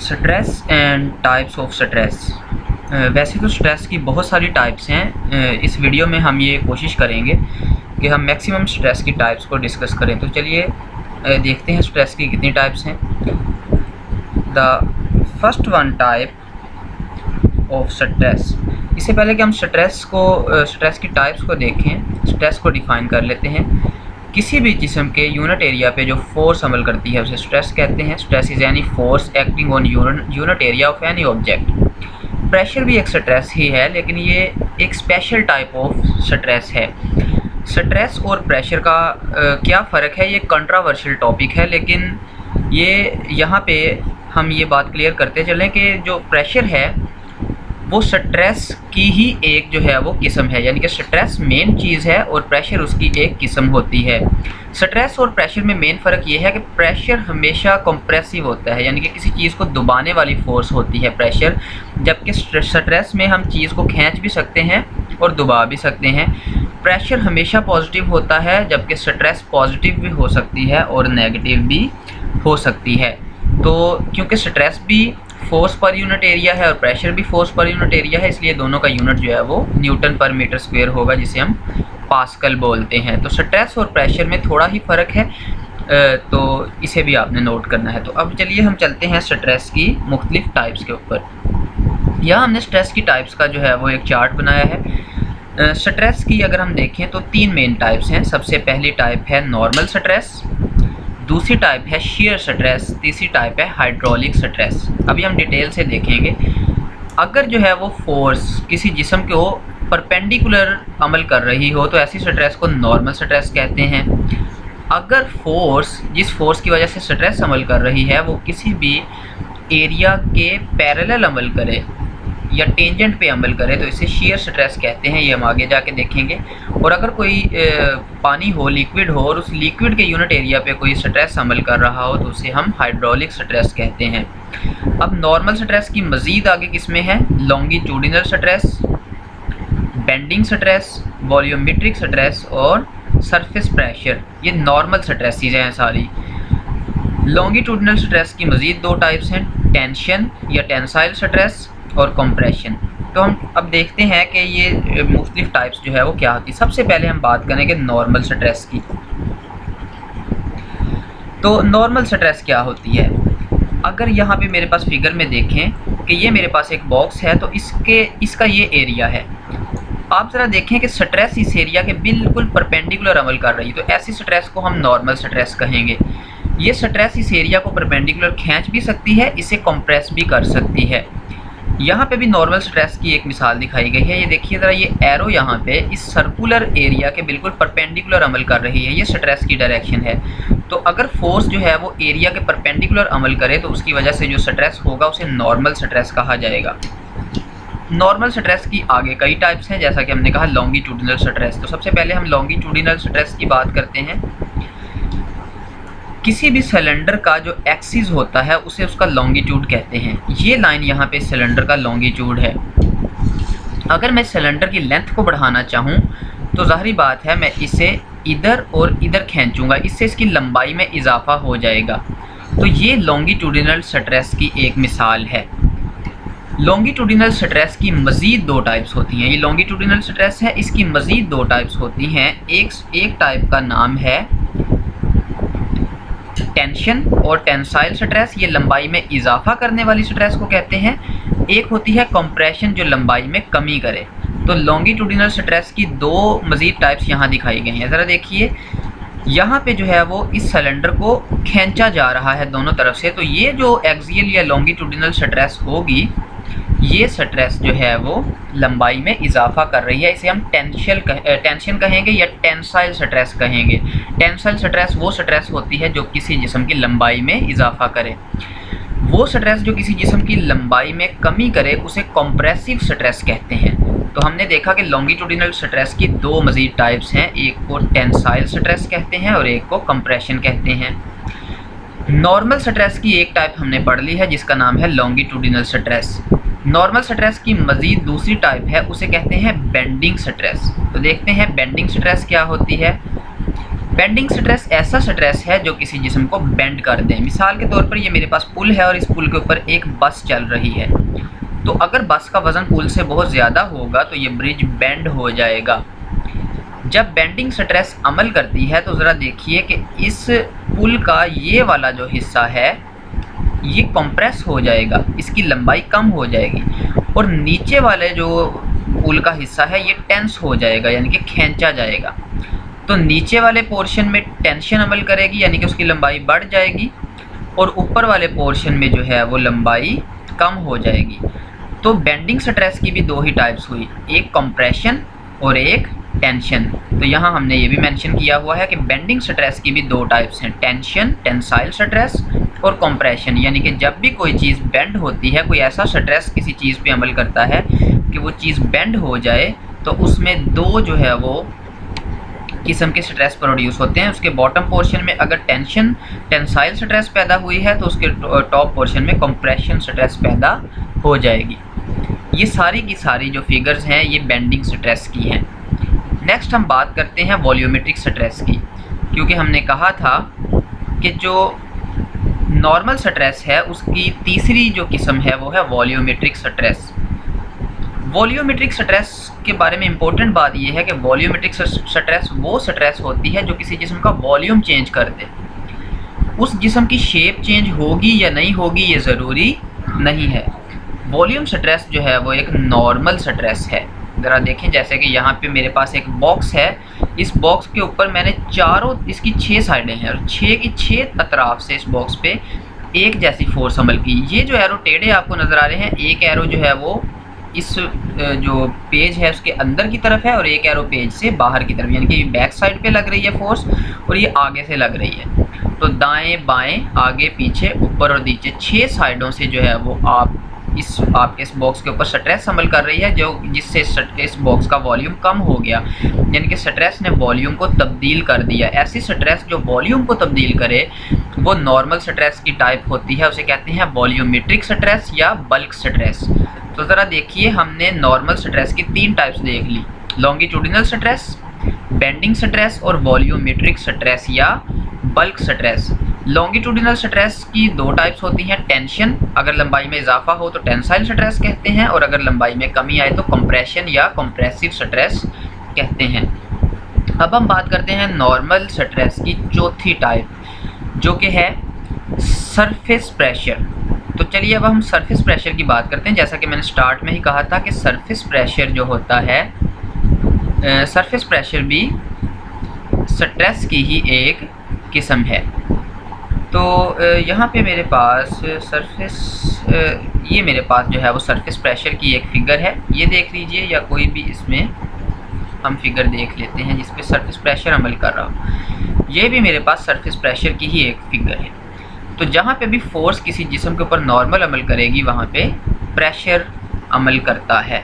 Stress and types of stress. वैसे तो stress की बहुत सारी टाइप्स हैं। इस वीडियो में हम ये कोशिश करेंगे कि हम मैक्सिमम स्ट्रेस की टाइप्स को डिस्कस करें। तो चलिए देखते हैं स्ट्रेस की कितनी टाइप्स हैं। The first one type of stress. इससे पहले कि हम स्ट्रेस की टाइप्स को देखें, स्ट्रेस को डिफ़ाइन कर लेते हैं। किसी भी जिस्म के यूनिट एरिया पे जो फोर्स अमल करती है उसे स्ट्रेस कहते हैं। Stress is any force acting on unit area of any object. Pressure भी एक स्ट्रेस ही है, लेकिन ये एक स्पेशल टाइप ऑफ स्ट्रेस है। स्ट्रेस और प्रेशर का क्या फ़र्क है, ये कंट्रावर्शियल टॉपिक है, लेकिन ये यहाँ पे हम ये बात क्लियर करते चलें कि जो प्रेशर है वो स्ट्रेस की ही एक जो है वो किस्म है, यानी कि स्ट्रेस मेन चीज़ है और प्रेशर उसकी एक किस्म होती है। स्ट्रेस और प्रेशर में मेन फ़र्क ये है कि प्रेशर हमेशा कंप्रेसिव होता है, यानी कि किसी चीज़ को दबाने वाली फोर्स होती है प्रेशर, जबकि स्ट्रेस में हम चीज़ को खींच भी सकते हैं और दबा भी सकते हैं। प्रेशर हमेशा पॉजिटिव होता है, जबकि स्ट्रेस पॉजिटिव भी हो सकती है और नेगेटिव भी हो सकती है। तो क्योंकि स्ट्रेस भी फोर्स पर यूनिट एरिया है और प्रेशर भी फोर्स पर यूनिट एरिया है, इसलिए दोनों का यूनिट जो है वो न्यूटन पर मीटर स्क्वायर होगा, जिसे हम पास्कल बोलते हैं। तो स्ट्रेस और प्रेशर में थोड़ा ही फ़र्क है, तो इसे भी आपने नोट करना है। तो अब चलिए हम चलते हैं स्ट्रेस की मुख्तलिफ टाइप्स के ऊपर। यहाँ हमने स्ट्रेस की टाइप्स का जो है वो एक चार्ट बनाया है। स्ट्रेस की अगर हम देखें तो तीन मेन टाइप्स हैं। सबसे पहली टाइप है नॉर्मल स्ट्रेस, दूसरी टाइप है शेयर स्ट्रेस, तीसरी टाइप है हाइड्रोलिक स्ट्रेस। अभी हम डिटेल से देखेंगे। अगर जो है वो फोर्स किसी जिस्म को परपेंडिकुलर अमल कर रही हो तो ऐसी स्ट्रेस को नॉर्मल स्ट्रेस कहते हैं। अगर जिस फोर्स की वजह से स्ट्रेस अमल कर रही है वो किसी भी एरिया के पैरेलल अमल करे या टेंजेंट पे अमल करे तो इसे शेयर स्ट्रेस कहते हैं, ये हम आगे जाके देखेंगे। और अगर कोई पानी हो, लिक्विड हो, और उस लिक्विड के यूनिट एरिया पे कोई स्ट्रेस अमल कर रहा हो तो उसे हम हाइड्रोलिक स्ट्रेस कहते हैं। अब नॉर्मल स्ट्रेस की मज़ीद आगे किस्में हैं। Longitudinal stress, bending stress, volumetric stress और सरफेस प्रेशर, ये नॉर्मल स्ट्रेसेस हैं सारी। लॉन्गिट्यूडिनल स्ट्रेस की मज़ीद दो टाइप्स हैं, टेंशन या टेंसाइल स्ट्रेस और कंप्रेशन। तो हम अब देखते हैं कि ये मुख्तलिफ टाइप्स जो है वो क्या होती है। सबसे पहले हम बात करेंगे नॉर्मल स्ट्रेस की। तो नॉर्मल स्ट्रेस क्या होती है, अगर यहाँ पे मेरे पास फिगर में देखें कि ये मेरे पास एक बॉक्स है, तो इसका ये एरिया है। आप ज़रा देखें कि स्ट्रेस इस एरिया के बिल्कुल परपेंडिकुलर अमल कर रही है, तो ऐसी स्ट्रेस को हम नॉर्मल स्ट्रेस कहेंगे। ये स्ट्रेस इस एरिया को परपेंडिकुलर खींच भी सकती है, इसे कंप्रेस भी कर सकती है। यहाँ पे भी नॉर्मल स्ट्रेस की एक मिसाल दिखाई गई है। ये देखिए ज़रा, ये एरो यहाँ पे इस सर्कुलर एरिया के बिल्कुल परपेंडिकुलर अमल कर रही है, ये स्ट्रेस की डायरेक्शन है। तो अगर फोर्स जो है वो एरिया के परपेंडिकुलर अमल करे तो उसकी वजह से जो स्ट्रेस होगा उसे नॉर्मल स्ट्रेस कहा जाएगा। नॉर्मल स्ट्रेस की आगे कई टाइप्स हैं, जैसा कि हमने कहा लॉन्गिट्यूडिनल स्ट्रेस। तो सबसे पहले हम लॉन्गिट्यूडिनल स्ट्रेस की बात करते हैं। किसी भी सिलेंडर का जो एक्सिस होता है उसे उसका लॉन्गिट्यूड कहते हैं। ये लाइन यहाँ पे सिलेंडर का लॉन्गिट्यूड है। अगर मैं सिलेंडर की लेंथ को बढ़ाना चाहूँ तो ज़ाहिरी बात है मैं इसे इधर और इधर खींचूँगा, इससे इसकी लंबाई में इजाफा हो जाएगा। तो ये लॉन्गिट्यूडिनल स्ट्रेस की एक मिसाल है। लॉन्गिट्यूडिनल स्ट्रेस की मज़ीद दो टाइप्स होती हैं। ये लॉन्गिट्यूडिनल स्ट्रेस है, इसकी मज़ीद दो टाइप्स होती हैं। एक टाइप का नाम है टेंशन और टेंसाइल स्ट्रेस, ये लंबाई में इजाफा करने वाली स्ट्रेस को कहते हैं। एक होती है कंप्रेशन, जो लंबाई में कमी करे। तो लॉन्गिट्यूडिनल स्ट्रेस की दो मज़ीद टाइप्स यहाँ दिखाई गई हैं। ज़रा देखिए, यहाँ पे जो है वो इस सिलेंडर को खींचा जा रहा है दोनों तरफ से, तो ये जो एक्सियल या लॉन्गिट्यूडिनल स्ट्रेस होगी, ये स्ट्रेस जो है वो लंबाई में इजाफा कर रही है। इसे हम टेंशन कहेंगे या टेंसाइल स्ट्रेस कहेंगे। टेंसाइल स्ट्रेस वो स्ट्रेस होती है जो किसी जिस्म की लंबाई में इजाफा करे। वो स्ट्रेस जो किसी जिस्म की लंबाई में कमी करे उसे कंप्रेसिव स्ट्रेस कहते हैं। तो हमने देखा कि लॉन्गिट्यूडिनल स्ट्रेस की दो मज़ीद टाइप्स हैं, एक को टेंसाइल स्ट्रेस कहते हैं और एक को कंप्रेशन कहते हैं। नॉर्मल स्ट्रेस की एक टाइप हमने पढ़ ली है जिसका नाम है लॉन्गिट्यूडिनल स्ट्रेस। नॉर्मल स्ट्रेस की मज़ीद दूसरी टाइप है, उसे कहते हैं बेंडिंग स्ट्रेस। तो देखते हैं बेंडिंग स्ट्रेस क्या होती है। बेंडिंग स्ट्रेस ऐसा स्ट्रेस है जो किसी जिस्म को बेंड कर दे। मिसाल के तौर पर ये मेरे पास पुल है और इस पुल के ऊपर एक बस चल रही है, तो अगर बस का वज़न पुल से बहुत ज़्यादा होगा तो ये ब्रिज बेंड हो जाएगा। जब बेंडिंग स्ट्रेस अमल करती है तो ज़रा देखिए कि इस पुल का ये वाला जो हिस्सा है ये कंप्रेस हो जाएगा, इसकी लंबाई कम हो जाएगी, और नीचे वाले जो पुल का हिस्सा है ये टेंस हो जाएगा, यानी कि खींचा जाएगा। तो नीचे वाले पोर्शन में टेंशन अमल करेगी, यानी कि उसकी लंबाई बढ़ जाएगी, और ऊपर वाले पोर्शन में जो है वो लंबाई कम हो जाएगी। तो बेंडिंग स्ट्रेस की भी दो ही टाइप्स हुई, एक कंप्रेशन और एक टेंशन। तो यहाँ हमने ये भी मेंशन किया हुआ है कि बेंडिंग स्ट्रेस की भी दो टाइप्स हैं, टेंशन टेंसाइल स्ट्रेस और कंप्रेशन, यानी कि जब भी कोई चीज़ बेंड होती है, कोई ऐसा स्ट्रेस किसी चीज़ पे अमल करता है कि वो चीज़ बेंड हो जाए, तो उसमें दो जो है वो किस्म के स्ट्रेस प्रोड्यूस होते हैं। उसके बॉटम पोर्शन में अगर टेंशन टेंसाइल स्ट्रेस पैदा हुई है तो उसके टॉप पोर्शन में कंप्रेशन स्ट्रेस पैदा हो जाएगी। ये सारी की सारी जो फिगर्स हैं ये बेंडिंग स्ट्रेस की हैं। नेक्स्ट हम बात करते हैं वॉल्यूमेट्रिक स्ट्रेस की, क्योंकि हमने कहा था कि जो नॉर्मल स्ट्रेस है उसकी तीसरी जो किस्म है वो है वॉल्यूमेट्रिक स्ट्रेस। वॉल्यूमेट्रिक स्ट्रेस के बारे में इम्पोर्टेंट बात यह है कि वॉल्यूमेट्रिक स्ट्रेस वो स्ट्रेस होती है जो किसी जिस्म का वॉल्यूम चेंज कर दे। उस जिस्म की शेप चेंज होगी या नहीं होगी ये ज़रूरी नहीं है। वॉल्यूम स्ट्रेस जो है वो एक नॉर्मल स्ट्रेस है। ज़रा देखें, जैसे कि यहाँ पे मेरे पास एक बॉक्स है, इस बॉक्स के ऊपर मैंने चारों इसकी 6 साइडें हैं और 6 की 6 अतराफ से इस बॉक्स पे एक जैसी फोर्स अमल की। ये जो एरो टेढ़े आपको नज़र आ रहे हैं, एक एरो जो है वो इस जो पेज है उसके अंदर की तरफ है और एक एरो पेज से बाहर की तरफ, यानी कि बैक साइड पे लग रही है फोर्स और ये आगे से लग रही है। तो दाएं बाएं आगे पीछे ऊपर और नीचे 6 साइडों से जो है वो आपके इस बॉक्स के ऊपर स्ट्रेस अमल कर रही है, जो जिससे इस बॉक्स का वॉल्यूम कम हो गया, यानी कि स्ट्रेस ने वॉल्यूम को तब्दील कर दिया। ऐसी स्ट्रेस जो वॉल्यूम को तब्दील करे वो नॉर्मल स्ट्रेस की टाइप होती है, उसे कहते हैं वॉल्यूमेट्रिक स्ट्रेस या बल्क स्ट्रेस। तो ज़रा देखिए, हमने नॉर्मल स्ट्रेस की 3 टाइप्स देख ली, लॉन्गिट्यूडिनल स्ट्रेस, बेंडिंग स्ट्रेस और वॉल्यूमेट्रिक स्ट्रेस या बल्क स्ट्रेस। लॉन्गिट्यूडिनल स्ट्रेस की 2 टाइप्स होती हैं, टेंशन, अगर लंबाई में इजाफा हो तो टेंसाइल स्ट्रेस कहते हैं, और अगर लंबाई में कमी आए तो कंप्रेशन या कंप्रेसिव स्ट्रेस कहते हैं। अब हम बात करते हैं नॉर्मल स्ट्रेस की चौथी टाइप, जो कि है सरफेस प्रेशर। तो चलिए अब हम सरफेस प्रेशर की बात करते हैं। जैसा कि मैंने स्टार्ट में ही कहा था कि सरफेस प्रेशर जो होता है, सरफेस प्रेशर भी स्ट्रेस की ही एक किस्म है। तो यहाँ पे मेरे पास ये मेरे पास जो है वो सरफेस प्रेशर की एक फिगर है, ये देख लीजिए, या कोई भी इसमें हम फिगर देख लेते हैं जिस पे सरफेस प्रेशर अमल कर रहा हो। ये भी मेरे पास सरफेस प्रेशर की ही एक फिगर है। तो जहाँ पे भी फोर्स किसी जिस्म के ऊपर नॉर्मल अमल करेगी वहाँ पे प्रेशर अमल करता है।